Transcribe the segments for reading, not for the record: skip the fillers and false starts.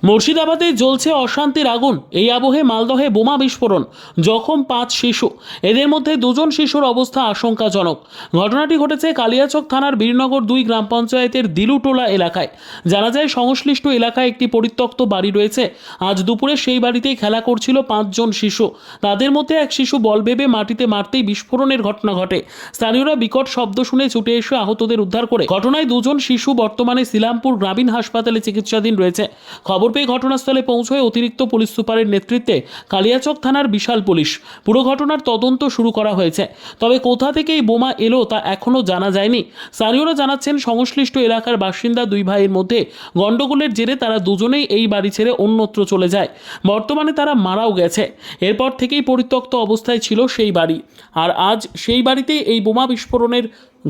মুর্শিদাবাদে জ্বলছে অশান্তির আগুন। এই আবহে মালদহে বোমা বিস্ফোরণ, জখম 5 শিশু। এদের মধ্যে 2 জন শিশুর অবস্থা আশঙ্কাজনক। ঘটনাটি ঘটেছে কালিয়াচক থানার বীরনগর 2 গ্রাম পঞ্চায়েতের দিলুটোলা এলাকায়। জানা যায় সংশ্লিষ্ট এলাকায় একটি পরিত্যক্ত বাড়ি রয়েছে। আজ দুপুরে সেই বাড়িতেই খেলা করছিল 5 জন শিশু। তাদের মধ্যে এক শিশু বল ভেবে মাটিতে মারতেই বিস্ফোরণের ঘটনা ঘটে। স্থানীয়রা বিকট শব্দ শুনে ছুটে এসে আহতদের উদ্ধার করে। ঘটনায় 2 জন শিশু বর্তমানে সিলামপুর গ্রামীণ হাসপাতালে চিকিৎসাধীন রয়েছে। খবর পেয়ে ঘটনাস্থলে পৌঁছয় অতিরিক্ত পুলিশ সুপারের নেতৃত্বে কালিয়াচক থানার বিশাল পুলিশ। পুরো ঘটনার তদন্ত শুরু করা হয়েছে। তবে কোথা থেকে এই বোমা এলো তা এখনও জানা যায়নি। স্থানীয়রা জানাচ্ছেন সংশ্লিষ্ট এলাকার বাসিন্দা 2 ভাইয়ের মধ্যে গন্ডগোলের জেরে তারা দুজনেই এই বাড়ি ছেড়ে অন্যত্র চলে যায়। বর্তমানে তারা মারাও গেছে। এরপর থেকেই পরিত্যক্ত অবস্থায় ছিল সেই বাড়ি। আর আজ সেই বাড়িতেই এই বোমা বিস্ফোরণের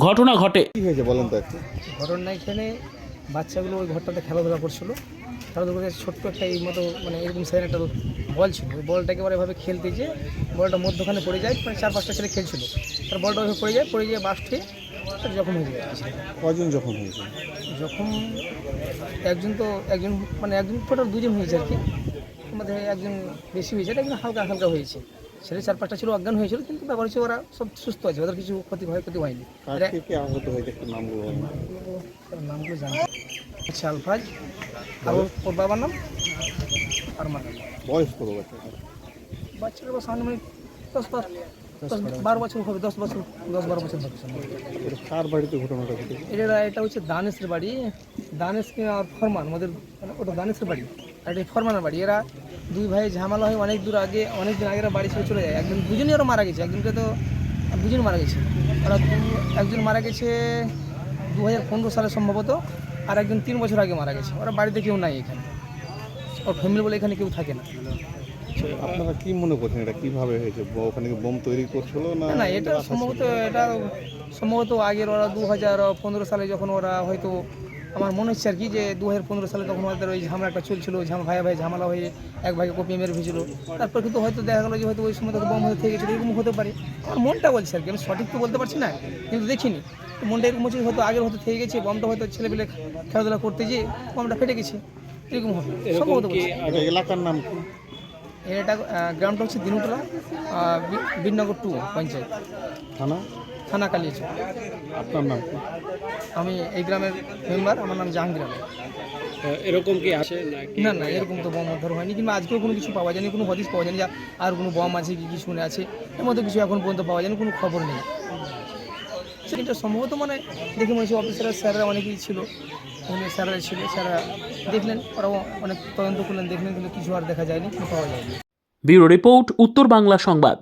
ঘটনা ঘটে। কি হয়েছে বলেন তো একটু। ঘটনা এখানে বাচ্চাগুলো ওই ঘরটাতে খেলাধুলা করছিল। খেলাধুলা করে ছোট্ট একটা এই মতো মানে এরকম সাইজের একটা বল ছিল। ওই বলটাকে এবার এভাবে খেলতে যে বলটা মধ্যখানে পড়ে যায়, মানে 4-5টা ছেলে খেলছিল। তার বলটা ওইভাবে পড়ে যায় বাস্টে জখম হয়ে যায়। কজন যখন হয়েছে? যখন একজন মানে একজন টোটাল 2 জন হয়েছে আর কি। আমাদের একজন বেশি হয়েছে, একজন হালকা হালকা হয়েছে। ছেলে 4-5টা ছিল অজ্ঞান হয়েছিল, কিন্তু ব্যাপার হচ্ছে ওরা সব সুস্থ আছে, ওদের কিছু ক্ষতি হয়নি। কার থেকে আহত হয়েছে একটু নামগুলো বলুন। নামগুলো জানি আচ্ছা, আলফাজ আর ওর বাবার নাম আরমান। বয়স কত বাচ্চা? বাচ্চাটা বা সামনে 10-12 বছর হবে, 10-12 বছর হবে। এটা কার বাড়িতে ঘটনাটা ঘটেছে? এটা হচ্ছে দানেশের বাড়ি। দানেশ আর ফরমান, আমাদের মানে ওটা দানেশের বাড়ি আর এটা ফরমানের বাড়ি। এরা 2 ভাই ঝামেলা হয় অনেক দিন আগে এরা বাড়ি ছেড়ে চলে যায়। দুজনই ওরা মারা গেছে। একজনকে তো 2 জন মারা গেছে। ওরা একজন মারা গেছে 2015 সালে সম্ভবত, আর একজন 3 বছর আগে মারা গেছে। ওরা বাড়িতে কেউ নাই এখানে, ওর ফ্যামিলি বলে এখানে কেউ থাকে না। আপনারা কি মনে করছেন এটা কিভাবে হয়েছে? ওখানে কি বোম তৈরি করছিল না? না, এটা সম্ভবত আগের ওরা 2015 সালে যখন ওরা হয়তো, আমার মনে হচ্ছে আর কি, যে 2015 সালে তখন ওদের ওই ঝামেলাটা চলছিল, ভাই ঝামেলা হয়ে এক ভাইকে কপিয়ে মেরে ফেলেছিল। তারপর কিন্তু হয়তো দেখা গেলো যে হয়তো ওই সময় বোম হতে থেকে গেছিলো, এরকম হতে পারে। আমার মনটা বলছে আর কি, আমি সঠিক তো বলতে পারছি না, কিন্তু দেখিনি। তো মনটা এরকম হচ্ছে হয়তো আগের হয়তো থেকে গেছে, বোমটা হয়তো ছেলেপেলে খেলাধুলা করতে গিয়ে বোমটা ফেটে গেছে, এরকম হবে সম্ভবত। এটা এলাকার নাম কি? এটা গ্রামটা হচ্ছে দিলুটোলা, বীরনগর 2 পঞ্চায়েত, থানা কালিয়াচক। আপনার নাম কি? আমি এই গ্রামের মেম্বার, আমার নাম জাহাঙ্গীর আলম। এরকম কি আসে না, এরকম তো বোম উদ্ধার হয়নি, কিংবা আজকেও কোনো কিছু পাওয়া যায়নি, কোনো হদিশ পাওয়া যায়নি যে আর কোনো বোম আছে কি শুনে আছে, এর মধ্যে কিছু এখন পর্যন্ত পাওয়া যায়নি, কোনো খবর নেই। সেটা সম্ভবত মানে দেখে মনে হচ্ছে অফিসাররা স্যাররা অনেকেই ছিল, স্যাররা দেখলেন, ওরাও অনেক তদন্ত করলেন, দেখলেন, কিন্তু কিছু আর দেখা যায়নি, কিছু পাওয়া যায়নি। ব্যুরো রিপোর্ট, উত্তর বাংলা সংবাদ।